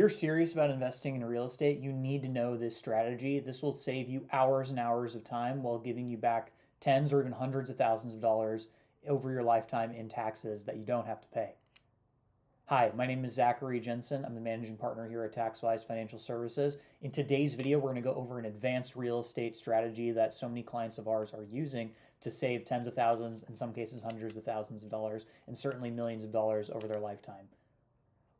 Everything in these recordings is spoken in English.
You're serious about investing in real estate, you need to know this strategy. This will save you hours and hours of time while giving you back tens or even hundreds of thousands of dollars over your lifetime in taxes that you don't have to pay. Hi, my name is Zachary Jensen. I'm the managing partner here at TaxWise Financial Services. In today's video, we're going to go over an advanced real estate strategy that so many clients of ours are using to save tens of thousands, in some cases hundreds of thousands of dollars, and certainly millions of dollars over their lifetime.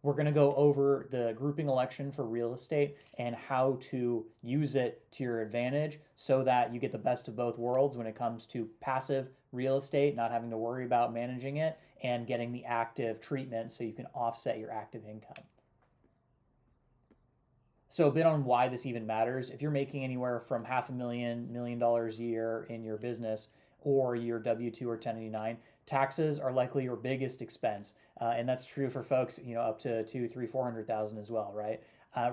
We're going to go over the grouping election for real estate and how to use it to your advantage so that you get the best of both worlds when it comes to passive real estate, not having to worry about managing it, and getting the active treatment so you can offset your active income. So a bit on why this even matters. If you're making anywhere from $500,000 a year in your business or your W-2 or 1099, taxes are likely your biggest expense. And that's true for folks, up to 2, 3, 400,000 as well, right?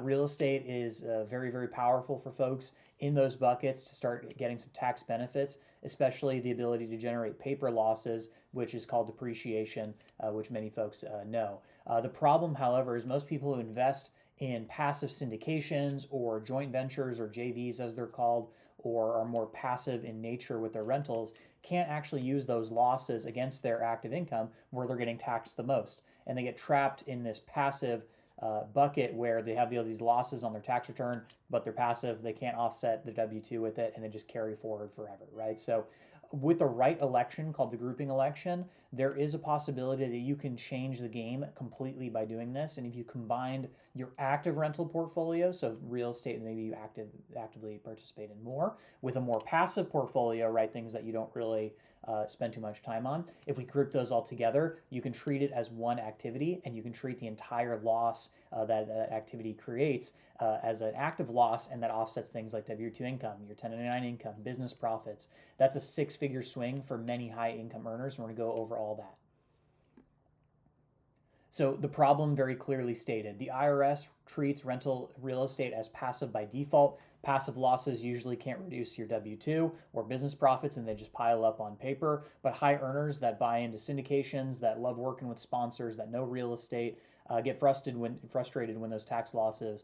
Real estate is very, very powerful for folks in those buckets to start getting some tax benefits, especially the ability to generate paper losses, which is called depreciation, which many folks know. The problem, however, is most people who invest in passive syndications or joint ventures or JVs as they're called, or are more passive in nature with their rentals, can't actually use those losses against their active income where they're getting taxed the most. And they get trapped in this passive bucket where they have these losses on their tax return, but they're passive, they can't offset the W-2 with it, and they just carry forward forever, right? So with the right election called the grouping election, there is a possibility that you can change the game completely by doing this. And if you combined your active rental portfolio, so real estate, and maybe you actively participate in more, with a more passive portfolio, right, things that you don't really spend too much time on. If we group those all together, you can treat it as one activity, and you can treat the entire loss that activity creates as an active loss, and that offsets things like W-2 income, your 1099 income, business profits. That's a six-figure swing for many high-income earners, and we're going to go over all that. So the problem very clearly stated. The IRS treats rental real estate as passive by default. Passive losses usually can't reduce your W-2 or business profits, and they just pile up on paper. But high earners that buy into syndications, that love working with sponsors, that know real estate, get frustrated when those tax losses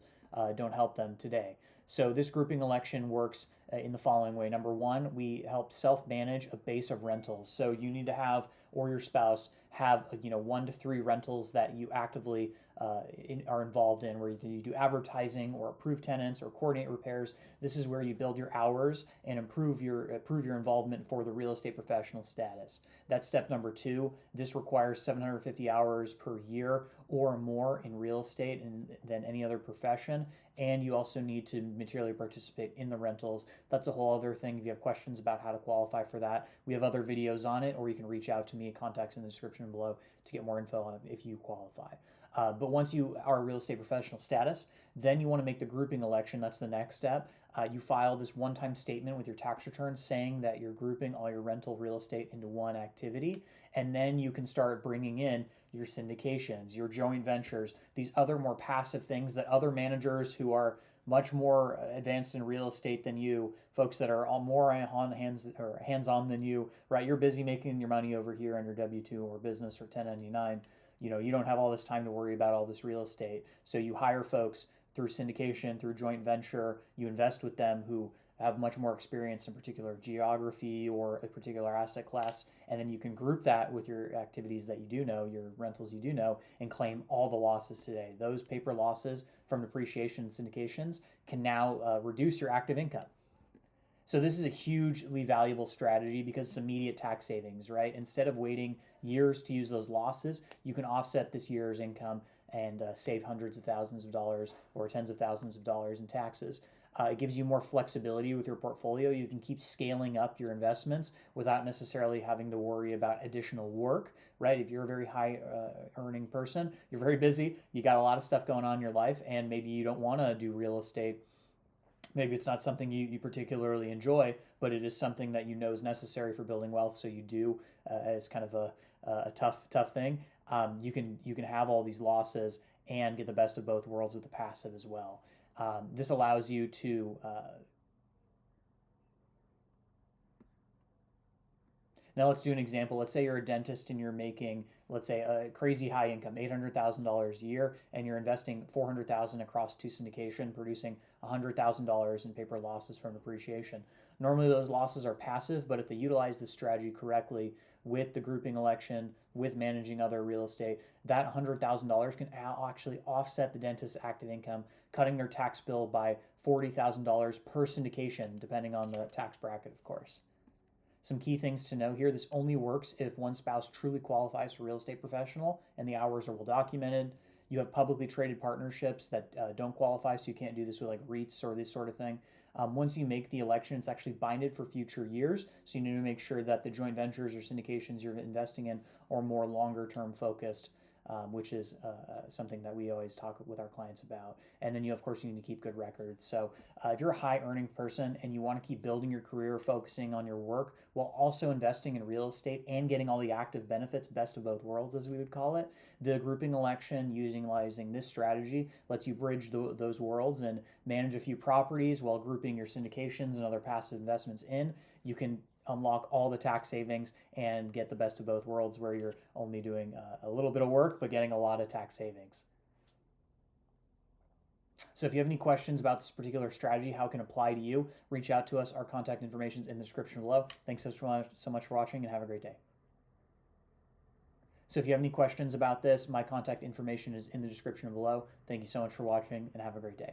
don't help them today. So this grouping election works in the following way. Number one, we help self-manage a base of rentals. So you need to have, or your spouse, have 1 to 3 rentals that you actively are involved in, where you do advertising or approve tenants or coordinate repairs. This is where you build your hours and improve your involvement for the real estate professional status. That's step number 2. This requires 750 hours per year or more in real estate than any other profession. And you also need to materially participate in the rentals. That's a whole other thing. If you have questions about how to qualify for that, we have other videos on it, or you can reach out to me. Contacts in the description below to get more info on if you qualify. But once you are a real estate professional status, then you want to make the grouping election. That's the next step. You file this one-time statement with your tax return saying that you're grouping all your rental real estate into one activity. And then you can start bringing in your syndications, your joint ventures, these other more passive things that other managers who are much more advanced in real estate than you, folks that are all more hands-on than you, right? You're busy making your money over here on your W-2 or business or 1099. You don't have all this time to worry about all this real estate. So you hire folks through syndication, through joint venture, you invest with them who have much more experience in particular geography or a particular asset class, and then you can group that with your activities that you do know, your rentals you do know, and claim all the losses today. Those paper losses from depreciation and syndications can now reduce your active income. So this is a hugely valuable strategy because it's immediate tax savings, right? Instead of waiting years to use those losses, you can offset this year's income and save hundreds of thousands of dollars or tens of thousands of dollars in taxes. It gives you more flexibility with your portfolio. You can keep scaling up your investments without necessarily having to worry about additional work, right? If you're a very high earning person, you're very busy, you got a lot of stuff going on in your life, and maybe you don't want to do real estate. Maybe it's not something you particularly enjoy, but it is something that you know is necessary for building wealth. So you do as kind of a tough thing. You can have all these losses and get the best of both worlds with the passive as well. This allows you to Now let's do an example. Let's say you're a dentist and you're making, let's say, a crazy high income, $800,000 a year, and you're investing $400,000 across two syndication, producing $100,000 in paper losses from appreciation. Normally those losses are passive, but if they utilize this strategy correctly with the grouping election, with managing other real estate, that $100,000 can actually offset the dentist's active income, cutting their tax bill by $40,000 per syndication, depending on the tax bracket, of course. Some key things to know here: this only works if one spouse truly qualifies for real estate professional and the hours are well documented. You have publicly traded partnerships that don't qualify, so you can't do this with like REITs or this sort of thing. Once you make the election, it's actually binded for future years, so you need to make sure that the joint ventures or syndications you're investing in are more longer term focused, which is something that we always talk with our clients about. And then of course, you need to keep good records. So if you're a high earning person and you want to keep building your career, focusing on your work while also investing in real estate and getting all the active benefits, best of both worlds, as we would call it, the grouping election, utilizing this strategy, lets you bridge those worlds and manage a few properties while grouping your syndications and other passive investments in. You can unlock all the tax savings and get the best of both worlds, where you're only doing a little bit of work but getting a lot of tax savings. So if you have any questions about this particular strategy, how it can apply to you, reach out to us. Our contact information is in the description below. Thanks so much for watching, and have a great day. So if you have any questions about this, my contact information is in the description below. Thank you so much for watching, and have a great day.